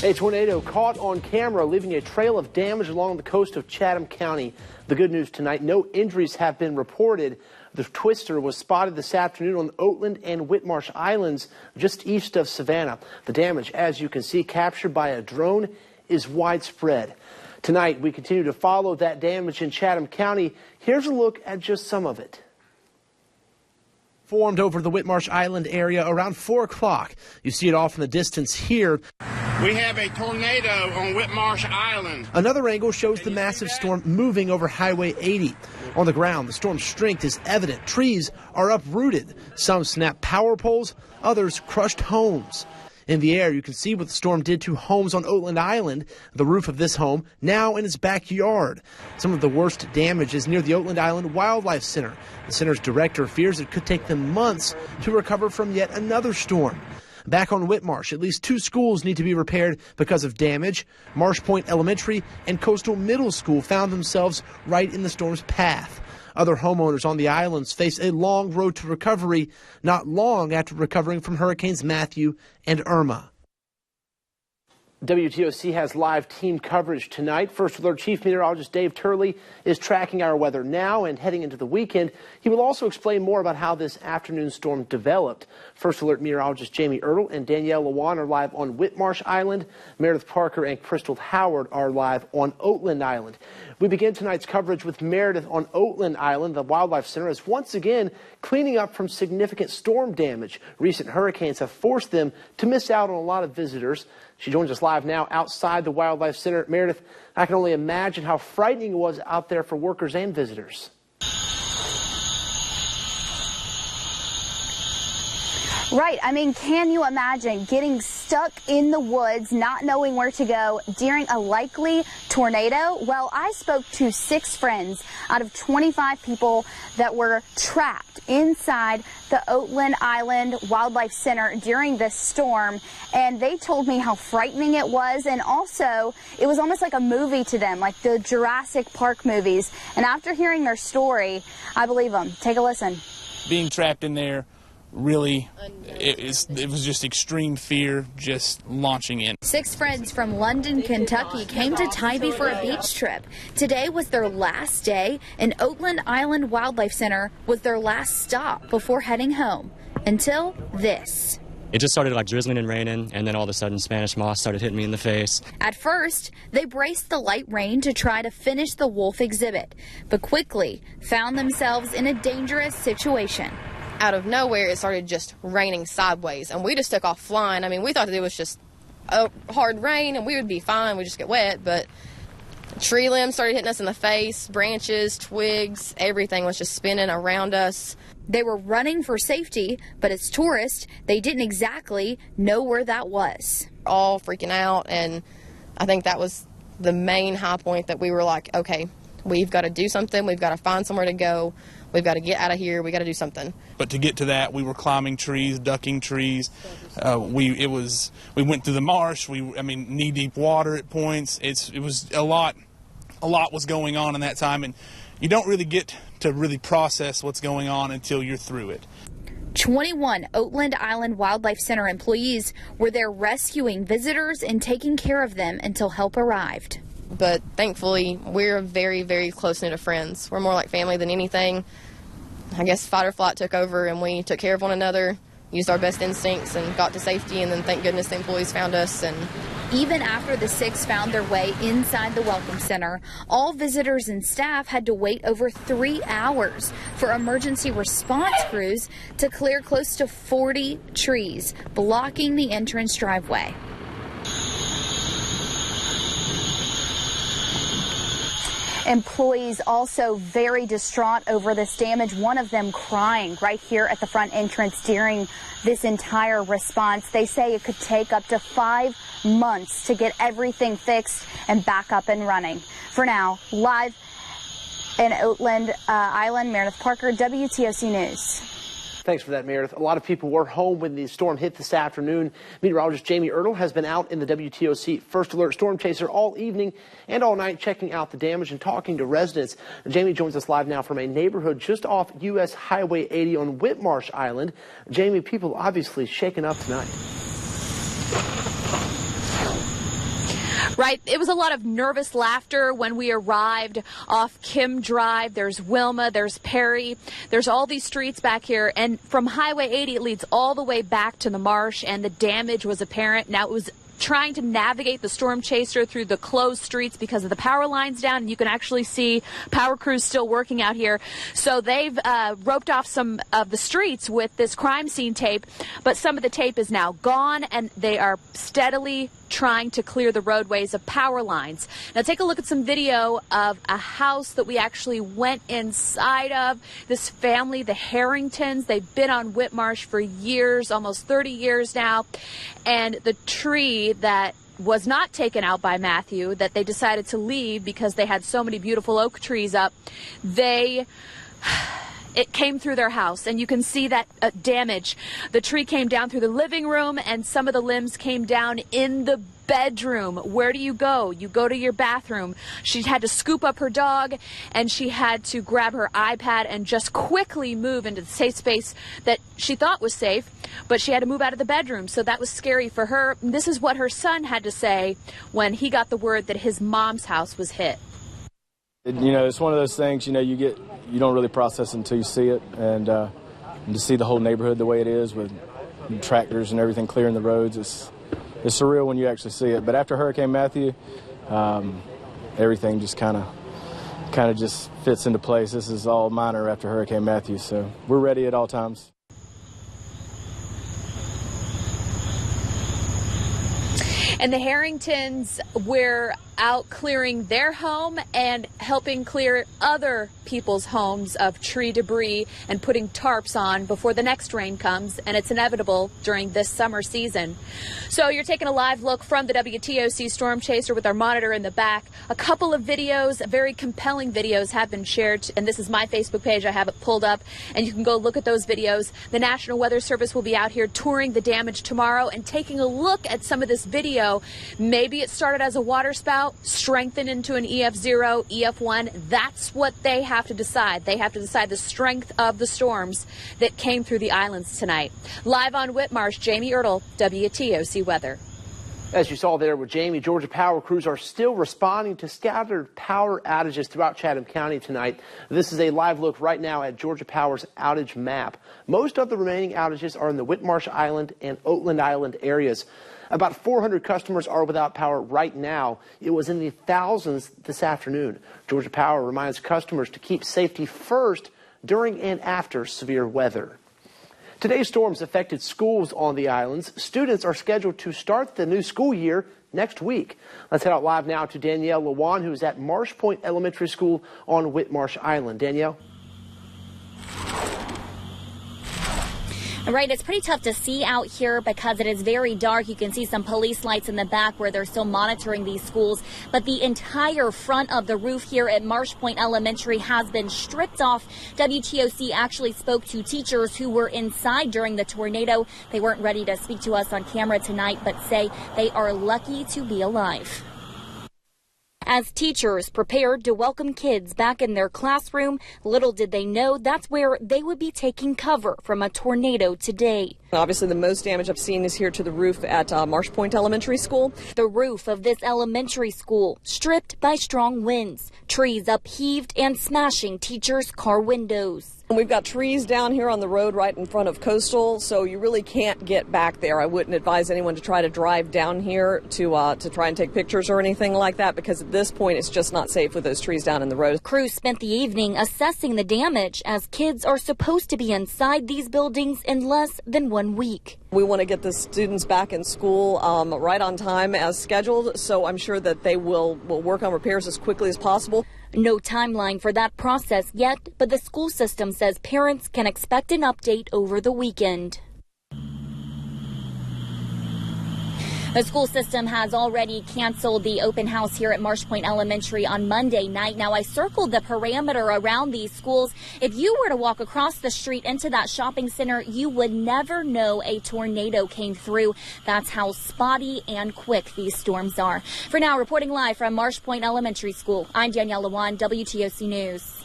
A tornado caught on camera, leaving a trail of damage along the coast of Chatham County. The good news tonight, no injuries have been reported. The twister was spotted this afternoon on Oatland and Whitmarsh Islands, just east of Savannah. The damage, as you can see, captured by a drone, is widespread. Tonight, we continue to follow that damage in Chatham County. Here's a look at just some of it. Formed over the Whitmarsh Island area around 4 o'clock. You see it off in the distance here. We have a tornado on Whitmarsh Island. Another angle shows the massive storm moving over Highway 80. On the ground, the storm's strength is evident. Trees are uprooted. Some snapped power poles, others crushed homes. In the air, you can see what the storm did to homes on Oatland Island. The roof of this home now in its backyard. Some of the worst damage is near the Oatland Island Wildlife Center. The center's director fears it could take them months to recover from yet another storm. Back on Whitmarsh, at least 2 schools need to be repaired because of damage. Marsh Point Elementary and Coastal Middle School found themselves right in the storm's path. Other homeowners on the islands face a long road to recovery, not long after recovering from Hurricanes Matthew and Irma. WTOC has live team coverage tonight. First Alert Chief Meteorologist Dave Turley is tracking our weather now and heading into the weekend. He will also explain more about how this afternoon storm developed. First Alert Meteorologist Jamie Ertl and Danielle Lewan are live on Whitmarsh Island. Meredith Parker and Crystal Howard are live on Oatland Island. We begin tonight's coverage with Meredith on Oatland Island. The Wildlife Center is once again cleaning up from significant storm damage. Recent hurricanes have forced them to miss out on a lot of visitors. She joins us live now outside the Wildlife Center. Meredith, I can only imagine how frightening it was out there for workers and visitors. Right. I mean, can you imagine getting stuck in the woods, not knowing where to go during a likely tornado? Well, I spoke to 6 friends out of 25 people that were trapped inside the Oatland Island Wildlife Center during this storm, and they told me how frightening it was, and also it was almost like a movie to them, like the Jurassic Park movies. And after hearing their story, I believe them. Take a listen. Being trapped in there, really, it was just extreme fear just launching in. 6 friends from London, Kentucky came to Tybee for a beach trip. Today was their last day, and Oatland Island Wildlife Center was their last stop before heading home. Until this. It just started like drizzling and raining, and then all of a sudden Spanish moss started hitting me in the face. At first, they braced the light rain to try to finish the wolf exhibit, but quickly found themselves in a dangerous situation. Out of nowhere, it started just raining sideways, and we just took off flying. I mean, we thought that it was just a hard rain and we would be fine, we'd just get wet, but tree limbs started hitting us in the face, branches, twigs, everything was just spinning around us. They were running for safety, but as tourists, they didn't exactly know where that was. All freaking out, and I think that was the main high point that we were like, okay, we've got to do something, we've got to find somewhere to go. We've got to get out of here. We got to do something. But to get to that, we were climbing trees, ducking trees. We went through the marsh. Knee deep water at points. It was a lot was going on in that time, and you don't really get to really process what's going on until you're through it. 21 Oatland Island Wildlife Center employees were there rescuing visitors and taking care of them until help arrived. But thankfully, we're very, very close-knit of friends. We're more like family than anything. I guess fight or flight took over, and we took care of one another, used our best instincts, and got to safety, and then thank goodness the employees found us. And even after the 6 found their way inside the Welcome Center, all visitors and staff had to wait over 3 hours for emergency response crews to clear close to 40 trees, blocking the entrance driveway. Employees also very distraught over this damage, one of them crying right here at the front entrance during this entire response. They say it could take up to 5 months to get everything fixed and back up and running. For now, live in Oatland Island, Meredith Parker, WTOC News. Thanks for that, Meredith. A lot of people were home when the storm hit this afternoon. Meteorologist Jamie Ertl has been out in the WTOC First Alert Storm Chaser all evening and all night checking out the damage and talking to residents. Jamie joins us live now from a neighborhood just off U.S. Highway 80 on Whitmarsh Island. Jamie, people obviously shaken up tonight. Right. It was a lot of nervous laughter when we arrived off Kim Drive. There's Wilma, there's Perry, there's all these streets back here. And from Highway 80, it leads all the way back to the marsh, and the damage was apparent. Now, it was trying to navigate the storm chaser through the closed streets because of the power lines down, and you can actually see power crews still working out here. So they've roped off some of the streets with this crime scene tape, but some of the tape is now gone, and they are steadily trying to clear the roadways of power lines. Now take a look at some video of a house that we actually went inside of. This family, the Harringtons, they've been on Whitmarsh for years, almost 30 years now, and the tree that was not taken out by Matthew, that they decided to leave because they had so many beautiful oak trees up, it came through their house, and you can see that damage. The tree came down through the living room, and some of the limbs came down in the bedroom. Where do you go? You go to your bathroom. She had to scoop up her dog, and she had to grab her iPad and just quickly move into the safe space that she thought was safe, but she had to move out of the bedroom, so that was scary for her. This is what her son had to say when he got the word that his mom's house was hit. You know, it's one of those things, you know, you don't really process it until you see it, and to see the whole neighborhood the way it is with tractors and everything clearing the roads, it's surreal when you actually see it. But after Hurricane Matthew, everything just kind of just fits into place. This is all minor after Hurricane Matthew, so we're ready at all times. And the Harringtons were out clearing their home and helping clear other people's homes of tree debris and putting tarps on before the next rain comes, and it's inevitable during this summer season. So you're taking a live look from the WTOC Storm Chaser with our monitor in the back. A couple of videos, very compelling videos, have been shared, and this is my Facebook page. I have it pulled up, and you can go look at those videos. The National Weather Service will be out here touring the damage tomorrow and taking a look at some of this video. Maybe it started as a water spout, strengthened into an EF0, EF1. That's what they have to decide. They have to decide the strength of the storms that came through the islands tonight. Live on Whitmarsh, Jamie Ertl, WTOC Weather. As you saw there with Jamie, Georgia power crews are still responding to scattered power outages throughout Chatham County tonight. This is a live look right now at Georgia Power's outage map. Most of the remaining outages are in the Whitmarsh Island and Oatland Island areas. About 400 customers are without power right now. It was in the thousands this afternoon. Georgia Power reminds customers to keep safety first during and after severe weather. Today's storms affected schools on the islands. Students are scheduled to start the new school year next week. Let's head out live now to Danielle Lewan, who's at Marsh Point Elementary School on Whitmarsh Island. Danielle? Right, it's pretty tough to see out here because it is very dark. You can see some police lights in the back where they're still monitoring these schools. But the entire front of the roof here at Marsh Point Elementary has been stripped off. WTOC actually spoke to teachers who were inside during the tornado. They weren't ready to speak to us on camera tonight, but say they are lucky to be alive. As teachers prepared to welcome kids back in their classroom, little did they know that's where they would be taking cover from a tornado today. Obviously, the most damage I've seen is here to the roof at Marsh Point Elementary School. The roof of this elementary school stripped by strong winds, trees upheaved and smashing teachers' car windows. We've got trees down here on the road right in front of Coastal, so you really can't get back there. I wouldn't advise anyone to try to drive down here to try and take pictures or anything like that, because at this point it's just not safe with those trees down in the road. Crews spent the evening assessing the damage as kids are supposed to be inside these buildings in less than 1 week. We want to get the students back in school right on time as scheduled, so I'm sure that they will work on repairs as quickly as possible. No timeline for that process yet, but the school system says parents can expect an update over the weekend. The school system has already canceled the open house here at Marsh Point Elementary on Monday night. Now, I circled the perimeter around these schools. If you were to walk across the street into that shopping center, you would never know a tornado came through. That's how spotty and quick these storms are. For now, reporting live from Marsh Point Elementary School, I'm Danielle Lewan, WTOC News.